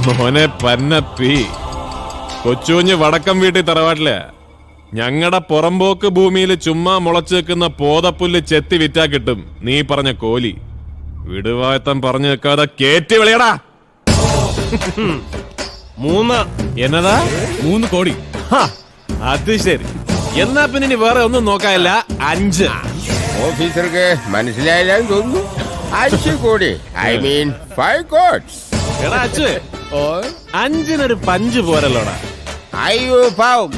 മോനെ പന്നപ്പി, കൊച്ചുകുഞ്ഞ് വടക്കം വീട്ടിൽ തറവാട്ടില്ല. ഞങ്ങളുടെ പുറമ്പോക്ക് ഭൂമിയിൽ ചുമ്മാ മുളച്ചു വെക്കുന്ന പോതപ്പുല്ല് ചെത്തി വിറ്റാ കിട്ടും നീ പറഞ്ഞ കോലി. വിടുവായത്തം പറഞ്ഞു വെക്കാതെ കേറ്റി വിളിയടാ. 3. എന്നതാ? 3 കോടി. അത് ശരി. എന്നാ പിന്നെ ഇനി വേറെ ഒന്നും നോക്കാനില്ല. 5. ഓഫീസർക്ക് മനസ്സിലായില്ലാന്ന് തോന്നുന്നു. 5 കോടി, ഐ മീൻ 5 കോട്സ്. എടാ അച്ഛേ, 5-നൊരു പഞ്ച് പോരല്ലോടാ. അയ്യോ പാവം,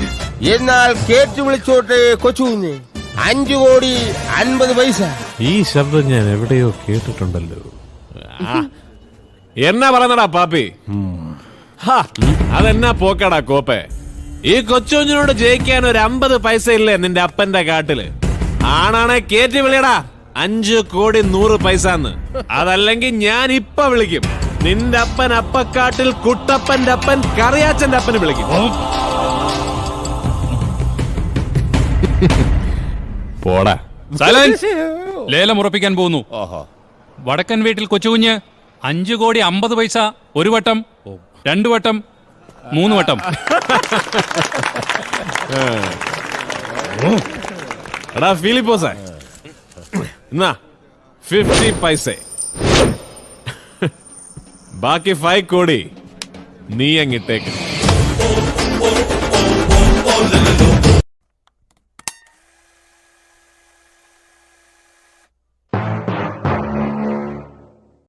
എന്നാൽ കേട്ട് വിളിച്ചോട്ടെ കൊച്ചുകുഞ്ഞ്. 5 കോടി 50 പൈസ. ഈ ശബ്ദം ഞാൻ എവിടെയോ കേട്ടിട്ടുണ്ടല്ലോ. എന്നാ പറയുന്നടാ പാപ്പി? അതെന്നാ പോക്കടാ കോപ്പേ. ഈ കൊച്ചുകുഞ്ഞിനോട് ജയിക്കാൻ ഒരു 50 പൈസ ഇല്ലേ നിന്റെ അപ്പന്റെ കാട്ടില്? ആണാണെ കേറ്റി വിളിയടാ. 5 കോടി 100 പൈസന്ന്. അതല്ലെങ്കിൽ ഞാൻ ഇപ്പൊ വിളിക്കും. നിന്റെ അപ്പൻ അപ്പക്കാട്ടിൽ കുട്ടപ്പന്റെ അപ്പൻ കറിയാച്ചന്റെ അപ്പന് വിളിക്കും. പോടാ. ലേലം ഉറപ്പിക്കാൻ പോകുന്നു. വടക്കൻ വീട്ടിൽ കൊച്ചുകുഞ്ഞ് 5 കോടി 50 പൈസ. 1 വട്ടം, 2 വട്ടം, 3 വട്ടം. എടാ ഫിലിപ്പോസേ, എന്നാ 50 പൈസ. ബാക്കി 5 കോടി നീ അങ്ങിട്ടേക്ക്.